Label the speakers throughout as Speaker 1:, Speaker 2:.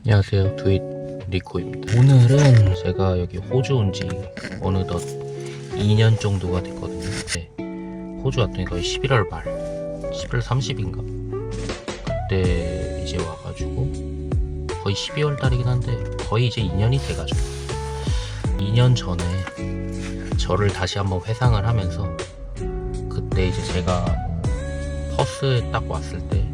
Speaker 1: 안녕하세요, 두잇 리코입니다. 오늘은 제가 여기 호주 온 지 어느덧 2년 정도가 됐거든요. 네, 호주 왔더니 거의 11월 말 11월 30인가 그때 이제 와가지고 거의 12월 달이긴 한데 거의 이제 2년이 돼가지고 2년 전에 저를 다시 한번 회상을 하면서 그때 이제 제가 퍼스에 딱 왔을 때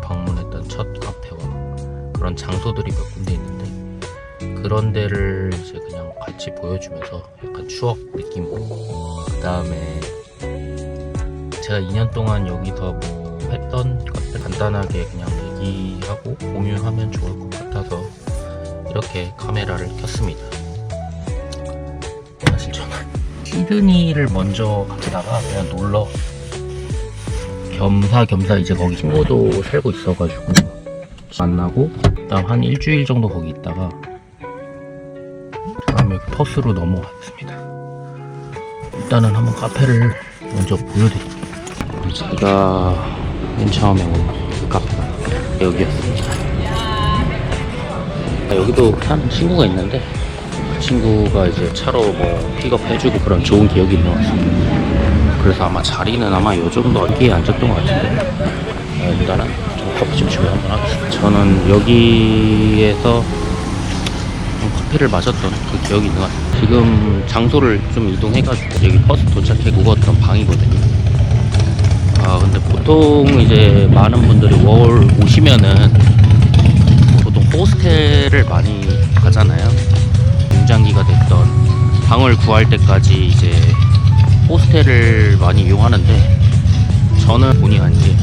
Speaker 1: 방문했던 첫 카페와 그런 장소들이 몇 군데 있는데 그런 데를 이제 그냥 같이 보여주면서 약간 추억 느끼고, 그 다음에 제가 2년 동안 여기서 뭐 했던 것들 간단하게 그냥 얘기하고 공유하면 좋을 것 같아서 이렇게 카메라를 켰습니다. 사실 저는 시드니를 먼저 갔다가 그냥 놀러 겸사겸사 이제 거기 친구도 살고 있어가지고 만나고 그다음 한 일주일 정도 거기 있다가 다음에 퍼스로 넘어갔습니다. 일단은 한번 카페를 먼저 보여드릴게요. 제가 맨 처음에 온 그 카페가 여기였습니다. 여기도 사는 친구가 있는데 그 친구가 이제 차로 뭐 픽업해주고 그런 좋은 기억이 있는 것 같습니다. 그래서 아마 자리는 아마 이 정도 어디에 앉았던 것 같은데 일단은 커피 좀 주고 한번 하겠습니다. 저는 여기에서 커피를 마셨던 그 기억이 있는 것 같아요. 지금 장소를 좀 이동해가지고 여기 버스 도착해 묵었던 방이거든요. 근데 보통 이제 많은 분들이 월 오시면은 보통 호스텔을 많이 가잖아요. 중장기가 됐던 방을 구할 때까지 이제 호스텔을 많이 이용하는데 저는 본의 아니게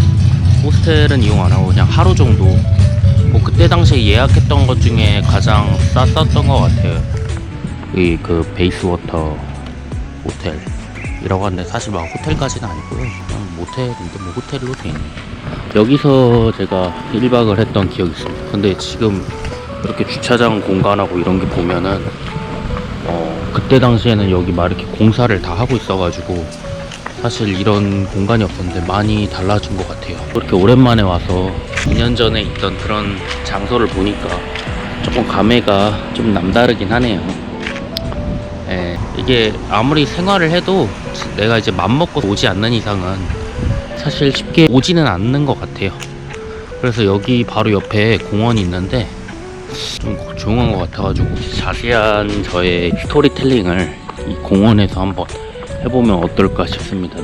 Speaker 1: 호스텔은 이용 안 하고 그냥 하루 정도 뭐 그때 당시에 예약했던 것 중에 가장 쌌었던 것 같아요. 이 그 베이스워터 호텔이라고 하는데 사실 막 호텔까지는 아니고요. 그냥 모텔인데 뭐 호텔로 돼 있네요. 여기서 제가 1박을 했던 기억이 있습니다. 근데 지금 이렇게 주차장 공간하고 이런 게 보면은 그때 당시에는 여기 막 이렇게 공사를 다 하고 있어가지고 사실 이런 공간이 없었는데 많이 달라진 것 같아요. 그렇게 오랜만에 와서 2년 전에 있던 그런 장소를 보니까 조금 감회가 좀 남다르긴 하네요. 이게 아무리 생활을 해도 내가 이제 맘먹고 오지 않는 이상은 사실 쉽게 오지는 않는 것 같아요. 그래서 여기 바로 옆에 공원이 있는데 좀 조용한 것 같아가지고 자세한 저의 스토리텔링을 이 공원에서 한번 해보면 어떨까 싶습니다.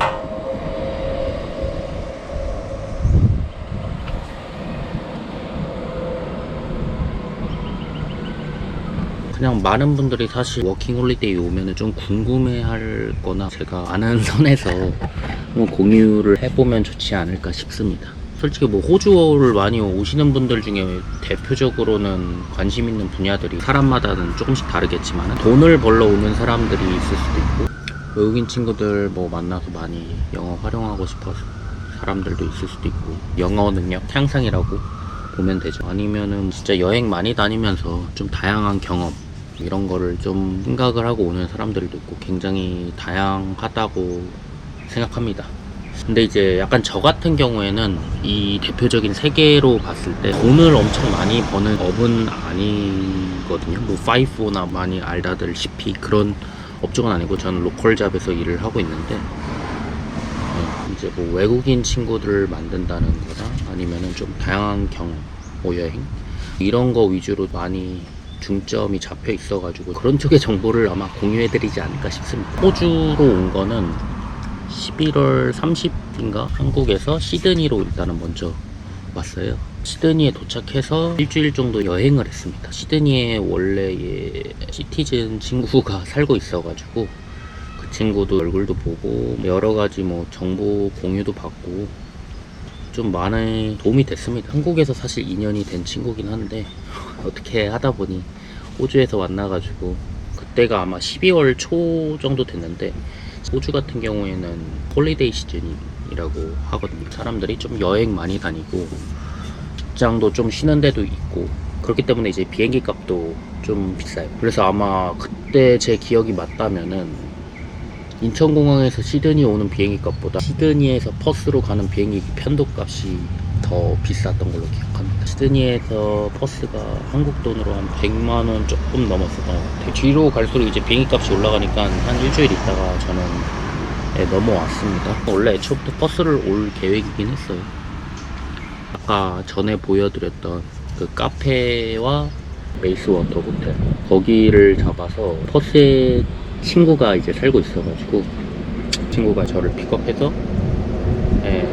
Speaker 1: 그냥 많은 분들이 사실 워킹홀리데이 오면은 좀 궁금해할 거나 제가 아는 선에서 공유를 해보면 좋지 않을까 싶습니다. 솔직히 뭐 호주를 많이 오시는 분들 중에 대표적으로는 관심 있는 분야들이 사람마다는 조금씩 다르겠지만 돈을 벌러 오는 사람들이 있을 수도 있고 외국인 친구들 뭐 만나서 많이 영어 활용하고 싶어서 사람들도 있을 수도 있고 영어 능력 향상이라고 보면 되죠. 아니면은 진짜 여행 많이 다니면서 좀 다양한 경험 이런 거를 좀 생각을 하고 오는 사람들도 있고 굉장히 다양하다고 생각합니다. 근데 이제 약간 저 같은 경우에는 이 대표적인 세계로 봤을 때 돈을 엄청 많이 버는 업은 아니거든요. 뭐 파이포나 많이 알다시피 그런 업종은 아니고 저는 로컬 잡에서 일을 하고 있는데 이제 뭐 외국인 친구들을 만든다는 거나 아니면은 좀 다양한 경험, 뭐 여행 이런 거 위주로 많이 중점이 잡혀 있어가지고 그런 쪽의 정보를 아마 공유해드리지 않을까 싶습니다. 호주로 온 거는 11월 30인가 한국에서 시드니로 일단은 먼저 왔어요. 시드니에 도착해서 일주일 정도 여행을 했습니다. 시드니에 원래 시티즌 친구가 살고 있어가지고 그 친구도 얼굴도 보고 여러 가지 뭐 정보 공유도 받고 좀 많이 도움이 됐습니다. 한국에서 사실 2년이 된 친구긴 한데 어떻게 하다 보니 호주에서 만나가지고 그때가 아마 12월 초 정도 됐는데 호주 같은 경우에는 홀리데이 시즌이라고 하거든요. 사람들이 좀 여행 많이 다니고 직장도 좀 쉬는 데도 있고 그렇기 때문에 이제 비행기 값도 좀 비싸요. 그래서 아마 그때 제 기억이 맞다면은 인천공항에서 시드니 오는 비행기 값보다 시드니에서 퍼스로 가는 비행기 편도 값이 더 더 비쌌던 걸로 기억합니다. 시드니에서 버스가 한국 돈으로 한 100만원 조금 넘었었던 것 같아요. 뒤로 갈수록 이제 비행기값이 올라가니까 한 일주일 있다가 저는 넘어왔습니다. 원래 애초부터 버스를 올 계획이긴 했어요. 아까 전에 보여드렸던 그 카페와 메이스워터 호텔, 거기를 잡아서 퍼스에 친구가 이제 살고 있어가지고 친구가 저를 픽업해서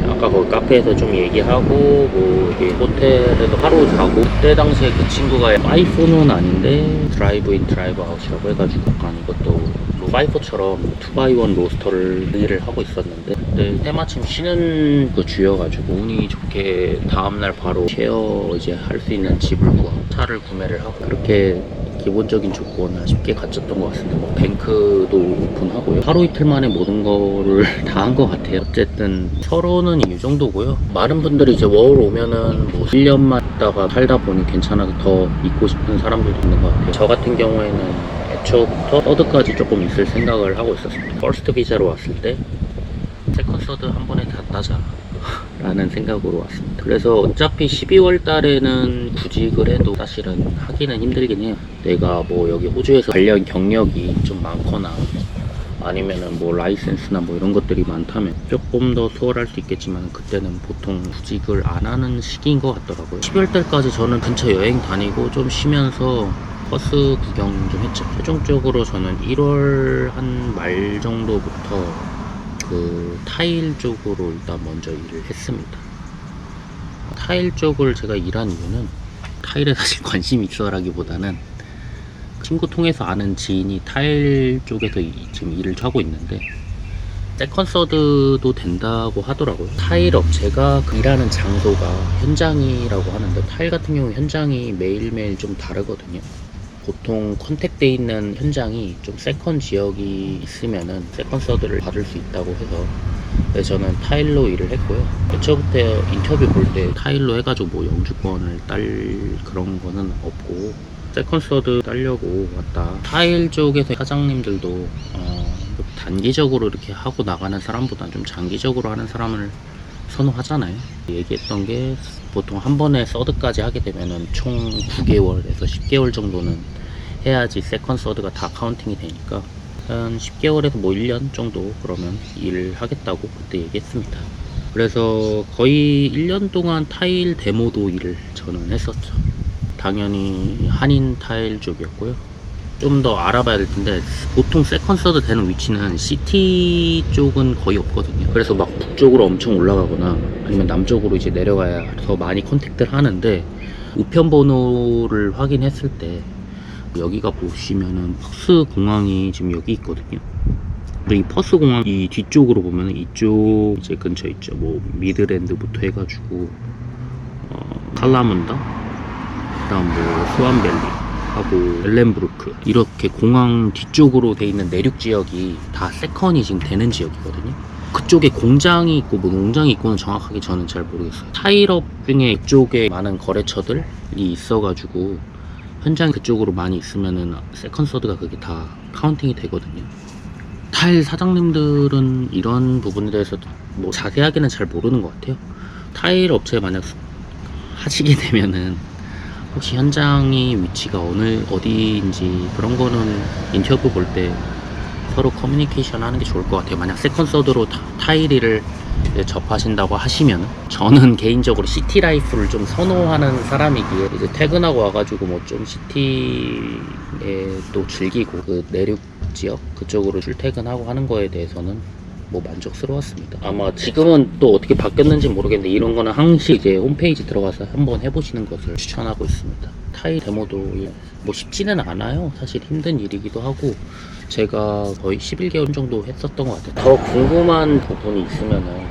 Speaker 1: 아까 거기 카페에서 좀 얘기하고 뭐 이게 호텔에서 하루 자고, 그때 당시에 그 친구가 파이포는 아닌데 드라이브인 드라이브 아웃이라고 해가지고 약간 이것도 뭐 파이포처럼 2x1 로스터를 일을 하고 있었는데, 그때 때마침 쉬는 그 주여가지고 운이 좋게 다음날 바로 쉐어 이제 할 수 있는 집을 구하고 차를 구매를 하고, 그렇게 기본적인 조건을 쉽게 갖췄던 것 같습니다. 뭐 뱅크도 오픈하고요. 하루 이틀 만에 모든 거를 다 한 것 같아요. 어쨌든 서로는 이 정도고요. 많은 분들이 이제 워홀 오면은 뭐 1년만 있다가 살다 보니 괜찮아서 더 있고 싶은 사람들도 있는 것 같아요. 저 같은 경우에는 애초부터 서드까지 조금 있을 생각을 하고 있었습니다. 퍼스트 비자로 왔을 때 세컨 서드 한 번에 다 따자 라는 생각으로 왔습니다. 그래서 어차피 12월 달에는 구직을 해도 사실은 하기는 힘들긴 해요. 내가 뭐 여기 호주에서 관련 경력이 좀 많거나 아니면은 뭐 라이센스나 뭐 이런 것들이 많다면 조금 더 수월할 수 있겠지만, 그때는 보통 구직을 안 하는 시기인 것 같더라고요. 12월 달까지 저는 근처 여행 다니고 좀 쉬면서 버스 구경 좀 했죠. 최종적으로 저는 1월 한 말 정도부터 그 타일 쪽으로 일단 먼저 일을 했습니다. 타일 쪽을 제가 일한 이유는 타일에 사실 관심이 있어라기보다는 친구 통해서 아는 지인이 타일 쪽에서 지금 일을 하고 있는데 세컨 서드도 된다고 하더라고요. 타일 업체가 일하는 장소가 현장이라고 하는데, 타일 같은 경우 현장이 매일매일 좀 다르거든요. 보통 컨택돼 있는 현장이 좀 세컨 지역이 있으면은 세컨 서드를 받을 수 있다고 해서, 그래서 저는 타일로 일을 했고요. 애초부터 인터뷰 볼 때 타일로 해가지고 뭐 영주권을 딸 그런 거는 없고 세컨 서드 따려고 왔다. 타일 쪽에서 사장님들도 단기적으로 이렇게 하고 나가는 사람보다 좀 장기적으로 하는 사람을 선호하잖아요. 얘기했던 게 보통 한 번에 서드까지 하게 되면은 총 9개월에서 10개월 정도는 해야지 세컨 서드가 다 카운팅이 되니까 한 10개월에서 뭐 1년 정도 그러면 일을 하겠다고 그때 얘기했습니다. 그래서 거의 1년 동안 타일 데모도 일을 저는 했었죠. 당연히 한인 타일 쪽이었고요. 좀 더 알아봐야 될 텐데 보통 세컨 서드 되는 위치는 시티 쪽은 거의 없거든요. 그래서 막 북쪽으로 엄청 올라가거나 아니면 남쪽으로 이제 내려가야 더 많이 컨택트를 하는데, 우편 번호를 확인했을 때 여기가 보시면은 퍼스 공항이 지금 여기 있거든요. 이 퍼스 공항 이 뒤쪽으로 보면 이쪽 이제 근처 있죠. 뭐 미드랜드부터 해가지고 칼라문다, 그다음 뭐 스완밸리 하고 엘렌브루크, 이렇게 공항 뒤쪽으로 돼 있는 내륙 지역이 다 세컨이 지금 되는 지역이거든요. 그쪽에 공장이 있고 뭐 농장이 있고는 정확하게 저는 잘 모르겠어요. 타일업 중에 이쪽에 많은 거래처들이 있어가지고 현장 그쪽으로 많이 있으면은 세컨 서드가 그게 다 카운팅이 되거든요. 타일 사장님들은 이런 부분에 대해서 뭐 자세하게는 잘 모르는 것 같아요. 타일 업체 만약 하시게 되면은 혹시 현장의 위치가 어디인지 그런 거는 인터뷰 볼 때 서로 커뮤니케이션 하는 게 좋을 것 같아요. 만약 세컨 서드로 타일을 접하신다고 하시면, 저는 개인적으로 시티 라이프를 좀 선호하는 사람이기에 이제 퇴근하고 와가지고 뭐 좀 시티에 또 즐기고 그 내륙 지역 그쪽으로 출퇴근하고 하는 거에 대해서는 뭐 만족스러웠습니다. 아마 지금은 또 어떻게 바뀌었는지 모르겠는데 이런 거는 항상 이제 홈페이지 들어가서 한번 해보시는 것을 추천하고 있습니다. 타일 데모도 뭐 쉽지는 않아요. 사실 힘든 일이기도 하고 제가 거의 11개월 정도 했었던 것 같아요. 더 궁금한 부분이 있으면은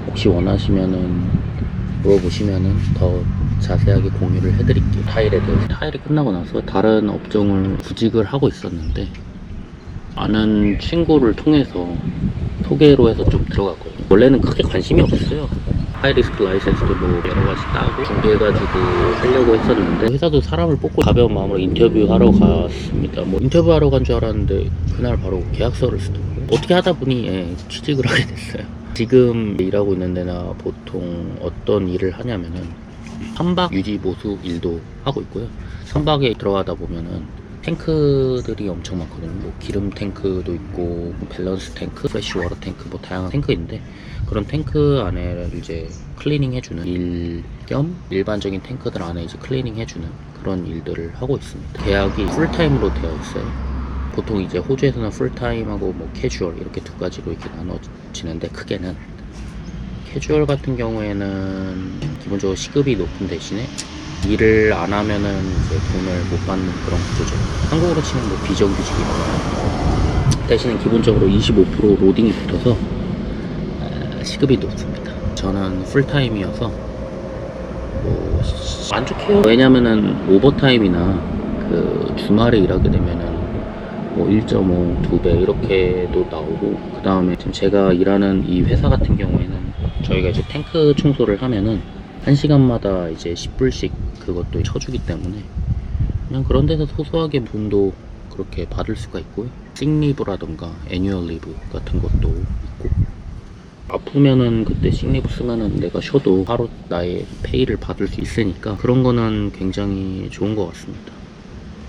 Speaker 1: 혹시 원하시면은 물어보시면은 더 자세하게 공유를 해드릴게요. 타일에 대해서. 타일이 끝나고 나서 다른 업종을 구직을 하고 있었는데 아는 친구를 통해서 소개로 해서 좀 들어갔거든요. 원래는 크게 관심이 없었어요. 하이리스크 라이센스도 뭐 여러가지 따고 준비해가지고 하려고 했었는데, 회사도 사람을 뽑고 가벼운 마음으로 인터뷰하러 갔습니다. 뭐 인터뷰하러 간 줄 알았는데 그날 바로 계약서를 쓰더라고요. 어떻게 하다 보니 취직을 하게 됐어요. 지금 일하고 있는 데나 보통 어떤 일을 하냐면은 선박 유지 보수 일도 하고 있고요. 선박에 들어가다 보면은 탱크들이 엄청 많거든요. 뭐 기름 탱크도 있고 밸런스 탱크, 프레쉬 워터 탱크, 뭐 다양한 탱크인데 그런 탱크 안에 이제 클리닝 해주는 일 겸 일반적인 탱크들 안에 이제 클리닝 해주는 그런 일들을 하고 있습니다. 계약이 풀타임으로 되어 있어요. 보통 이제 호주에서는 풀타임하고 뭐 캐주얼 이렇게 두 가지로 이렇게 나눠지는데, 크게는 캐주얼 같은 경우에는 기본적으로 시급이 높은 대신에 일을 안 하면은 이제 돈을 못 받는 그런 구조죠. 한국으로 치면 뭐 비정규직이거나 대신에 기본적으로 25% 로딩이 붙어서 시급이 높습니다. 저는 풀타임이어서 뭐 만족해요. 왜냐면은 오버타임이나 그 주말에 일하게 되면은 뭐 1.5, 2배 이렇게도 나오고, 그 다음에 지금 제가 일하는 이 회사 같은 경우에는 저희가 이제 탱크 청소를 하면은 1시간마다 이제 10불씩 그것도 쳐주기 때문에 그냥 그런 데서 소소하게 돈도 그렇게 받을 수가 있고요. 식리브라던가 애뉴얼 리브 같은 것도 있고, 아프면은 그때 식리브 쓰면은 내가 쉬어도 하루 나의 페이를 받을 수 있으니까 그런 거는 굉장히 좋은 것 같습니다.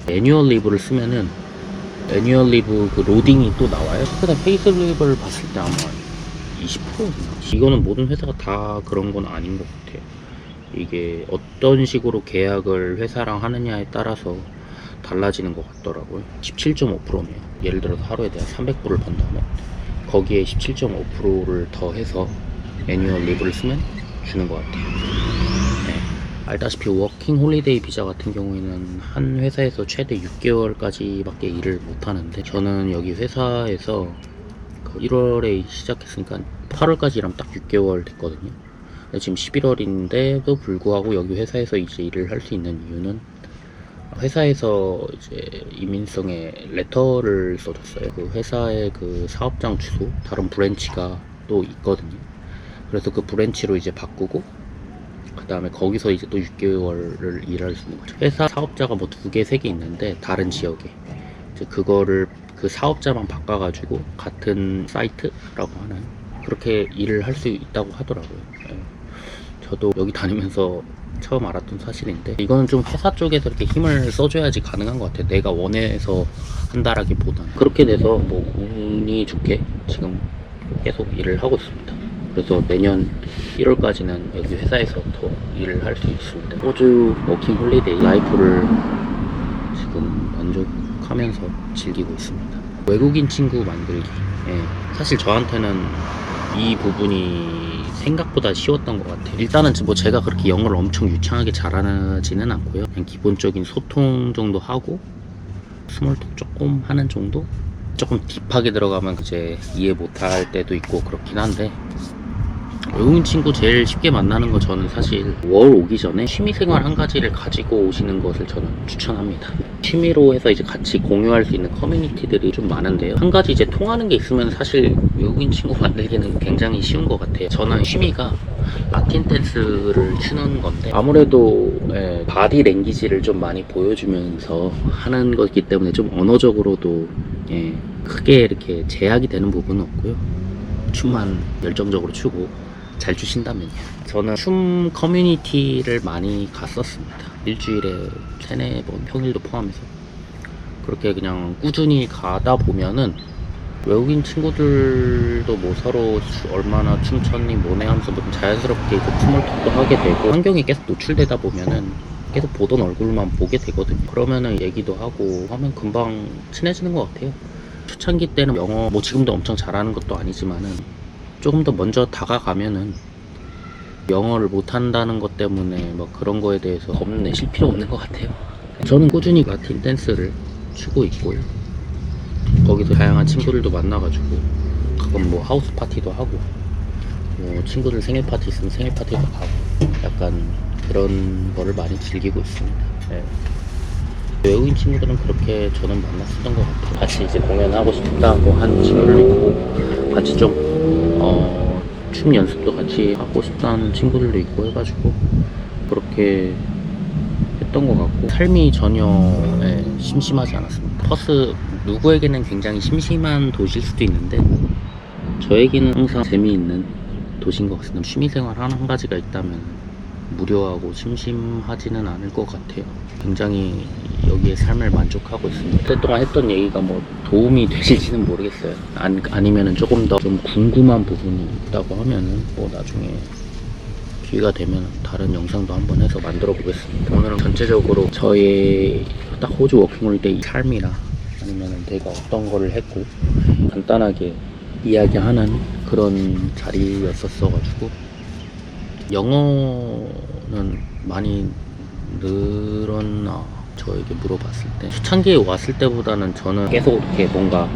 Speaker 1: 애뉴얼 리브를 쓰면은 애뉴얼 리브 그 로딩이 또 나와요. 최근에 페이슬립을 봤을 때 아마 20%였나? 이거는 모든 회사가 다 그런 건 아닌 것 같아요. 이게 어떤 식으로 계약을 회사랑 하느냐에 따라서 달라지는 것 같더라고요. 17.5%네요. 예를 들어서 하루에 대한 300불을 번다면 거기에 17.5%를 더해서 애뉴얼 리브를 쓰면 주는 것 같아요. 네. 알다시피 워킹 홀리데이 비자 같은 경우에는 한 회사에서 최대 6개월까지 밖에 일을 못 하는데, 저는 여기 회사에서 1월에 시작했으니까 8월까지 일하면 딱 6개월 됐거든요. 근데 지금 11월인데도 불구하고 여기 회사에서 이제 일을 할 수 있는 이유는 회사에서 이제 이민성의 레터를 써줬어요. 그 회사의 그 사업장 주소, 다른 브랜치가 또 있거든요. 그래서 그 브랜치로 이제 바꾸고, 그 다음에 거기서 이제 또 6개월을 일할 수 있는 거죠. 회사 사업자가 뭐 2개, 3개 있는데 다른 지역에 이제 그거를 그 사업자만 바꿔가지고 같은 사이트라고 하나요? 그렇게 일을 할 수 있다고 하더라고요. 네. 저도 여기 다니면서 처음 알았던 사실인데, 이거는 좀 회사 쪽에서 이렇게 힘을 써줘야지 가능한 것 같아요. 내가 원해서 한다라기보다는. 그렇게 돼서 뭐 운이 좋게 지금 계속 일을 하고 있습니다. 그래서 내년 1월까지는 여기 회사에서 더 일을 할 수 있습니다. 호주 워킹 홀리데이 라이프를 지금 만족하면서 즐기고 있습니다. 외국인 친구 만들기. 예. 사실 저한테는 이 부분이 생각보다 쉬웠던 것 같아요. 일단은 뭐 제가 그렇게 영어를 엄청 유창하게 잘하지는 않고요. 그냥 기본적인 소통 정도 하고 스몰톡 조금 하는 정도? 조금 딥하게 들어가면 이제 이해 못할 때도 있고 그렇긴 한데, 외국인 친구 제일 쉽게 만나는 거 저는 사실 월 오기 전에 취미생활 한 가지를 가지고 오시는 것을 저는 추천합니다. 취미로 해서 이제 같이 공유할 수 있는 커뮤니티들이 좀 많은데요. 한 가지 이제 통하는 게 있으면 사실 외국인 친구 만들기는 굉장히 쉬운 것 같아요. 저는 취미가 라틴 댄스를 추는 건데, 아무래도 바디 랭귀지를 좀 많이 보여주면서 하는 거기 때문에 좀 언어적으로도 크게 이렇게 제약이 되는 부분은 없고요. 춤만 열정적으로 추고 잘 추신다면요. 저는 춤 커뮤니티를 많이 갔었습니다. 일주일에 3-4번 평일도 포함해서 그렇게 그냥 꾸준히 가다 보면은 외국인 친구들도 뭐 서로 얼마나 춤췄니 뭐네 하면서 뭐 자연스럽게 스몰톡도 하게 되고, 환경이 계속 노출되다 보면은 계속 보던 얼굴만 보게 되거든요. 그러면은 얘기도 하고 하면 금방 친해지는 것 같아요. 초창기 때는 영어 뭐 지금도 엄청 잘하는 것도 아니지만은 조금 더 먼저 다가가면은 영어를 못한다는 것 때문에 뭐 그런 거에 대해서 겁내실 필요 없는 것 같아요. 저는 꾸준히 라틴 댄스를 추고 있고요. 거기서 다양한 친구들도 만나가지고 가끔 뭐 하우스 파티도 하고, 뭐 친구들 생일 파티 있으면 생일 파티도 가고, 약간 그런 거를 많이 즐기고 있습니다. 네. 외국인 친구들은 그렇게 저는 만났었던 것 같아요. 같이 이제 공연하고 싶다고 하는 친구들도 있고, 같이 좀 춤 연습도 같이 하고 싶다는 친구들도 있고 해가지고 그렇게 했던 것 같고, 삶이 전혀 심심하지 않았습니다. 퍼스 누구에게는 굉장히 심심한 도시일 수도 있는데, 저에게는 항상 재미있는 도시인 것 같습니다. 취미생활 한 가지가 있다면 무료하고 심심하지는 않을 것 같아요. 굉장히 여기에 삶을 만족하고 있습니다. 그동안 했던 얘기가 뭐 도움이 되실지는 모르겠어요. 아니면은 조금 더 좀 궁금한 부분이 있다고 하면은 뭐 나중에 기회가 되면 다른 영상도 한번 해서 만들어 보겠습니다. 오늘은 전체적으로 저의 딱 호주 워킹홀리데이 삶이나 아니면은 내가 어떤 거를 했고 간단하게 이야기하는 그런 자리였었어가지고 영어는 많이 늘었나 저에게 물어봤을 때 초창기에 왔을 때보다는 저는 계속 이렇게 뭔가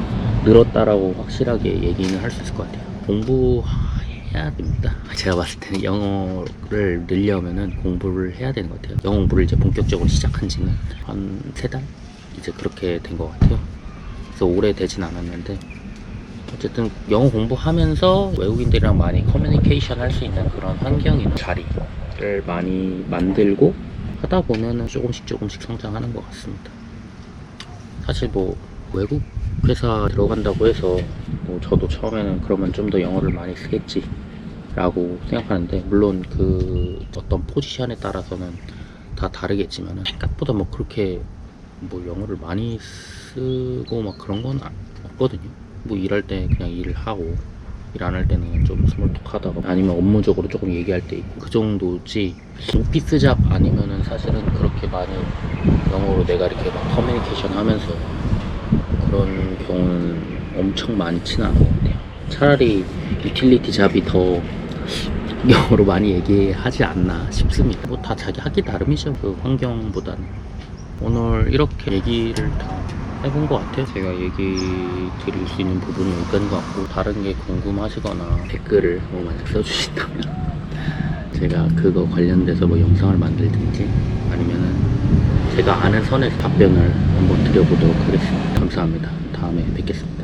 Speaker 1: 늘었다라고 확실하게 얘기는 할 수 있을 것 같아요. 공부해야 됩니다. 제가 봤을 때는 영어를 늘려면은 공부를 해야 되는 것 같아요. 영어 공부를 이제 본격적으로 시작한 지는 한 3달? 이제 그렇게 된 것 같아요. 그래서 오래 되진 않았는데 어쨌든 영어 공부하면서 외국인들이랑 많이 커뮤니케이션 할 수 있는 그런 환경이나 자리를 많이 만들고 하다 보면은 조금씩 성장하는 것 같습니다. 사실 뭐 외국 회사 들어간다고 해서 뭐 저도 처음에는 그러면 좀 더 영어를 많이 쓰겠지 라고 생각하는데 물론 그 어떤 포지션에 따라서는 다 다르겠지만 생각보다 뭐 그렇게 뭐 영어를 많이 쓰고 막 그런 건 없거든요. 뭐 일할 때 그냥 일을 하고 일 안 할 때는 좀 스몰톡하다가 아니면 업무적으로 조금 얘기할 때 있고 그 정도지. 오피스 잡 아니면은 사실은 그렇게 많이 영어로 내가 이렇게 막 커뮤니케이션 하면서 그런 경우는 엄청 많지는 않은 것 같아요. 차라리 유틸리티 잡이 더 영어로 많이 얘기하지 않나 싶습니다. 뭐 다 자기 하기 나름이죠. 그 환경보다는. 오늘 이렇게 얘기를 다 해본 것 같아요. 제가 얘기 드릴 수 있는 부분이 여기까지인 것 같고 다른 게 궁금하시거나 댓글을 뭐 만약 써주신다면 제가 그거 관련돼서 뭐 영상을 만들든지 아니면은 제가 아는 선에서 답변을 한번 드려보도록 하겠습니다. 감사합니다. 다음에 뵙겠습니다.